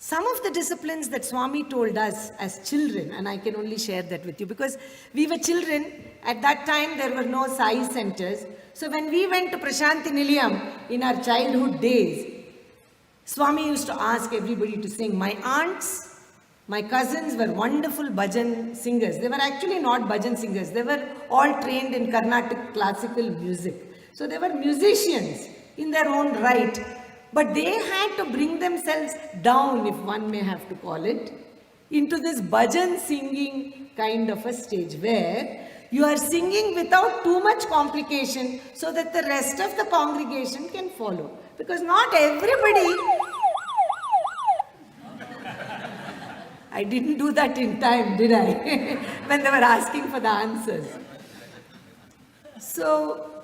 Some of the disciplines that Swami told us as children, and I can only share that with you because we were children. At that time, there were no Sai centers. So when we went to Prashanti Nilayam in our childhood days, Swami used to ask everybody to sing. My aunts, my cousins were wonderful bhajan singers. They were actually not bhajan singers. They were all trained in Carnatic classical music. So they were musicians in their own right. But they had to bring themselves down, if one may have to call it, into this bhajan singing kind of a stage where you are singing without too much complication so that the rest of the congregation can follow. Because not everybody... I didn't do that in time, did I? When they were asking for the answers. So,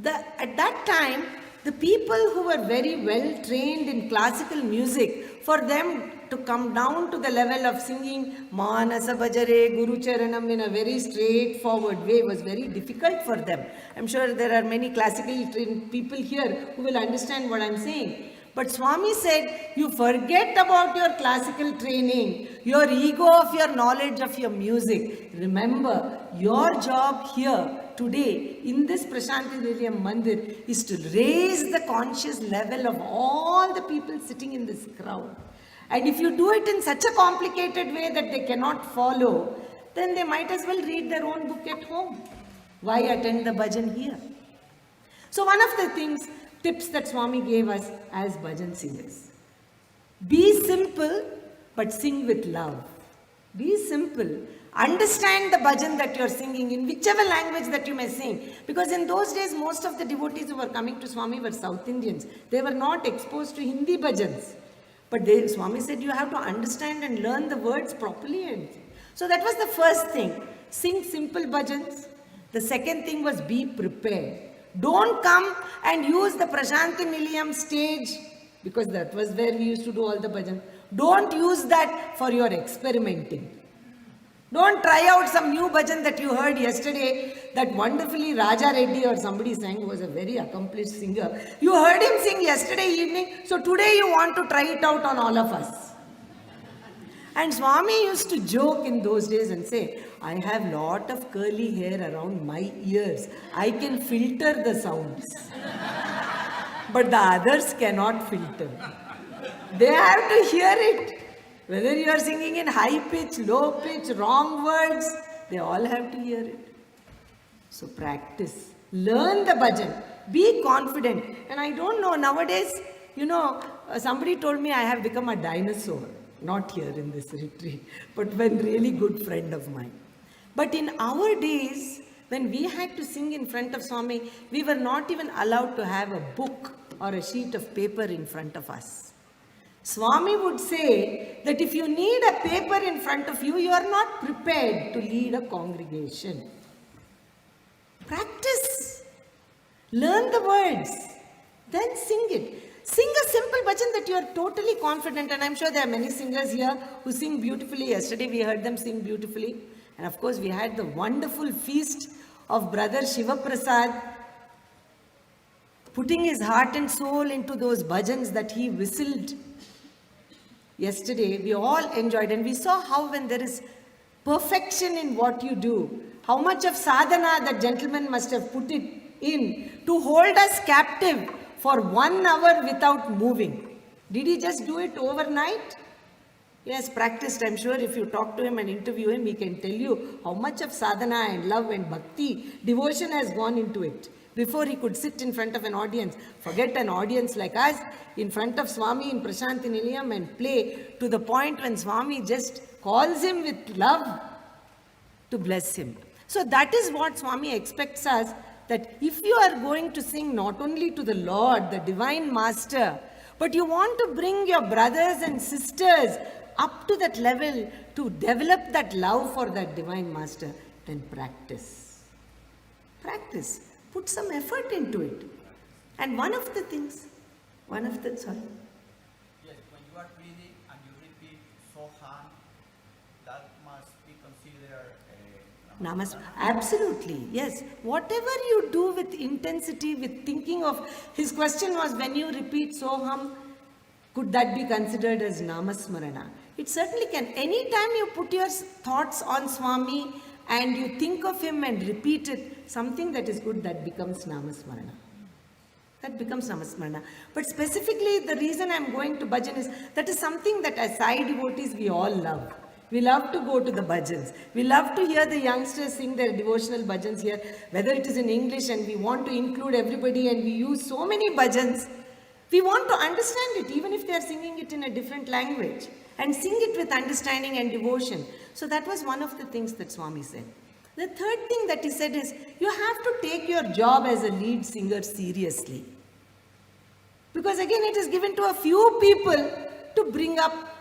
at that time, the people who were very well trained in classical music, for them to come down to the level of singing Manasa Bhajare Guru Charanam in a very straightforward way was very difficult for them. I'm sure there are many classically trained people here who will understand what I'm saying. But Swami said, you forget about your classical training, your ego of your knowledge of your music. Remember, your job here today in this Prashanti Nilayam Mandir is to raise the conscious level of all the people sitting in this crowd. And if you do it in such a complicated way that they cannot follow, then they might as well read their own book at home. Why attend the bhajan here? So one of the tips that Swami gave us as bhajan singers. Be simple, but sing with love. Be simple. Understand the bhajan that you are singing in whichever language that you may sing. Because in those days, most of the devotees who were coming to Swami were South Indians. They were not exposed to Hindi bhajans. But Swami said you have to understand and learn the words properly. So that was the first thing. Sing simple bhajans. The second thing was be prepared. Don't come and use the Prashanti Nilayam stage, because that was where we used to do all the bhajan. Don't use that for your experimenting. Don't try out some new bhajan that you heard yesterday, that wonderfully Raja Reddy or somebody sang, who was a very accomplished singer. You heard him sing yesterday evening, so today you want to try it out on all of us. And Swami used to joke in those days and say, I have lot of curly hair around my ears. I can filter the sounds. But the others cannot filter. They have to hear it. Whether you are singing in high pitch, low pitch, wrong words, they all have to hear it. So practice. Learn the bhajan. Be confident. And I don't know, nowadays, somebody told me I have become a dinosaur. Not here in this retreat, but one really good friend of mine. But in our days, when we had to sing in front of Swami, we were not even allowed to have a book or a sheet of paper in front of us. Swami would say that if you need a paper in front of you, you are not prepared to lead a congregation. Practice. Learn the words. Then sing it. Sing a simple bhajan that you are totally confident. And I'm sure there are many singers here who sing beautifully. Yesterday we heard them sing beautifully. And of course we had the wonderful feast of Brother Shiva Prasad, putting his heart and soul into those bhajans that he whistled. Yesterday we all enjoyed, and we saw how when there is perfection in what you do, how much of sadhana that gentleman must have put it in to hold us captive for 1 hour without moving. Did he just do it overnight? He has practiced. I'm sure if you talk to him and interview him, he can tell you how much of sadhana and love and bhakti, devotion has gone into it before he could sit in front of an audience. Forget an audience like us, in front of Swami in Prashanti Nilayam and play to the point when Swami just calls him with love to bless him. So that is what Swami expects us, that if you are going to sing not only to the Lord, the Divine Master, but you want to bring your brothers and sisters up to that level to develop that love for that Divine Master, then practice. Practice. Put some effort into it. And one of the things, sorry. Yes, when you are pleading and you repeat Soham, that must be considered Namaste. Absolutely, yes. Whatever you do with intensity, with thinking of, his question was, when you repeat Soham, Could that be considered as namasmarana? It certainly can. Anytime you put your thoughts on Swami and you think of him and repeat it, something that is good, that becomes namasmarana. That becomes namasmarana. But specifically, the reason I'm going to bhajan is that is something that as Sai devotees we all love. We love to go to the bhajans. We love to hear the youngsters sing their devotional bhajans here, whether it is in English and we want to include everybody and we use so many bhajans. We want to understand it, even if they are singing it in a different language, and sing it with understanding and devotion. So that was one of the things that Swami said. The third thing that he said is, you have to take your job as a lead singer seriously. Because again, it is given to a few people to bring up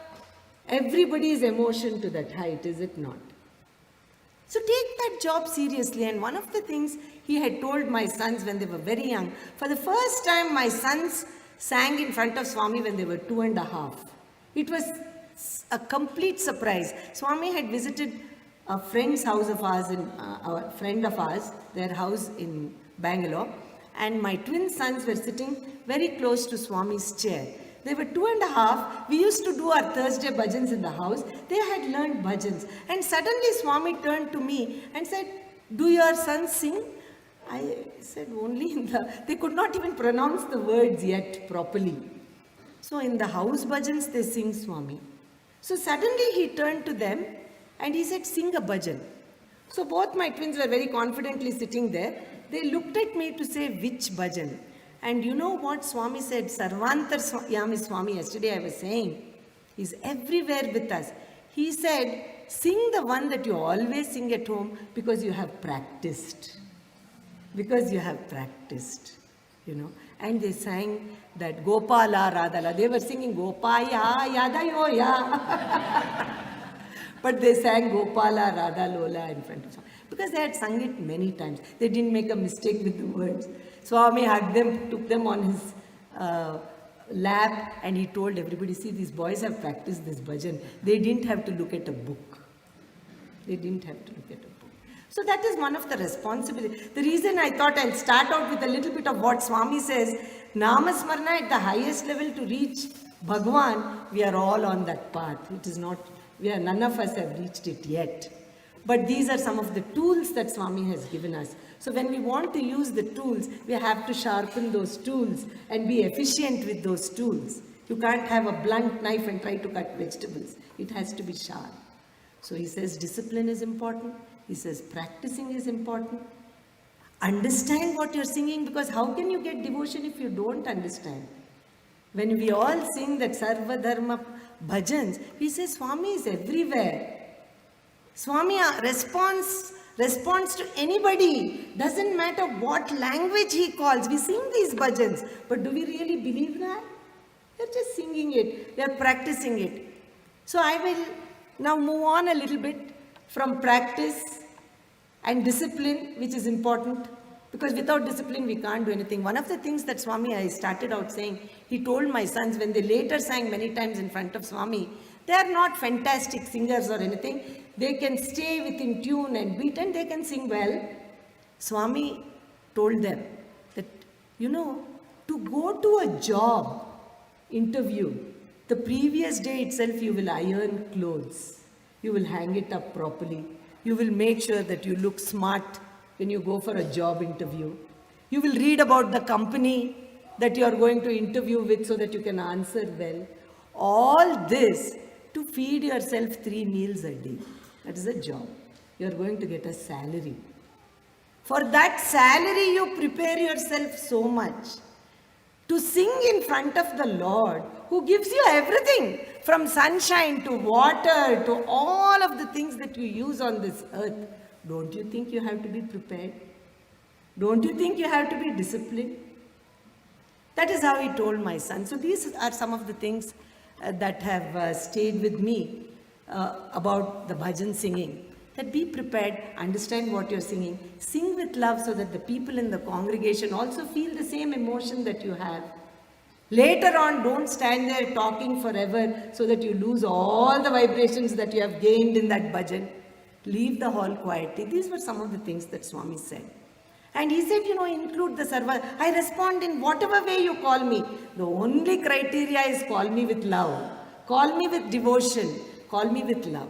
everybody's emotion to that height, is it not? So take that job seriously. And one of the things he had told my sons when they were very young, for the first time my sons sang in front of Swami when they were 2.5. It was a complete surprise. Swami had visited a friend's house of ours, a friend of ours, their house in Bangalore, and my twin sons were sitting very close to Swami's chair. They were 2.5. We used to do our Thursday bhajans in the house. They had learned bhajans. And suddenly Swami turned to me and said, do your sons sing? I said, only in the... They could not even pronounce the words yet properly. So in the house bhajans, they sing Swami. So suddenly he turned to them and he said, sing a bhajan. So both my twins were very confidently sitting there. They looked at me to say, which bhajan? And you know what Swami said? Sarvantaryami Swami, yesterday I was saying, he's everywhere with us. He said, sing the one that you always sing at home because you have practiced. Because you have practiced, you know. And they sang that Gopala Radhala. They were singing Gopaya Yadayoya. But they sang Gopala Radha Lola in front of Swami. Because they had sung it many times. They didn't make a mistake with the words. Swami hugged them, took them on his lap, and he told everybody, see, these boys have practiced this bhajan. They didn't have to look at a book. They didn't have to look at a book. So that is one of the responsibilities. The reason I thought I'll start out with a little bit of what Swami says, Namasmarana at the highest level to reach Bhagawan, we are all on that path. It is not, none of us have reached it yet. But these are some of the tools that Swami has given us. So when we want to use the tools, we have to sharpen those tools and be efficient with those tools. You can't have a blunt knife and try to cut vegetables. It has to be sharp. So he says discipline is important. He says practicing is important. Understand what you're singing, because how can you get devotion if you don't understand? When we all sing that Sarva Dharma bhajans, we say Swami is everywhere. Swami responds to anybody. Doesn't matter what language he calls. We sing these bhajans. But do we really believe that? We're just singing it. We are practicing it. So I will now move on a little bit from practice and discipline, which is important. Because without discipline, we can't do anything. One of the things that Swami, I started out saying, he told my sons when they later sang many times in front of Swami, they are not fantastic singers or anything. They can stay within tune and beat and they can sing well. Swami told them that, you know, to go to a job interview, the previous day itself you will iron clothes. You will hang it up properly. You will make sure that you look smart when you go for a job interview. You will read about the company that you are going to interview with so that you can answer well. All this to feed yourself 3 meals a day. That is a job. You are going to get a salary. For that salary, you prepare yourself so much. To sing in front of the Lord, who gives you everything, from sunshine to water to all of the things that you use on this earth. Don't you think you have to be prepared? Don't you think you have to be disciplined? That is how he told my son. So these are some of the things that have stayed with me about the bhajan singing. That be prepared, understand what you're singing, sing with love so that the people in the congregation also feel the same emotion that you have. Later on, don't stand there talking forever so that you lose all the vibrations that you have gained in that bhajan. Leave the hall quietly. These were some of the things that Swami said. And he said, include the sarva. I respond in whatever way you call me. The only criteria is call me with love. Call me with devotion. Call me with love.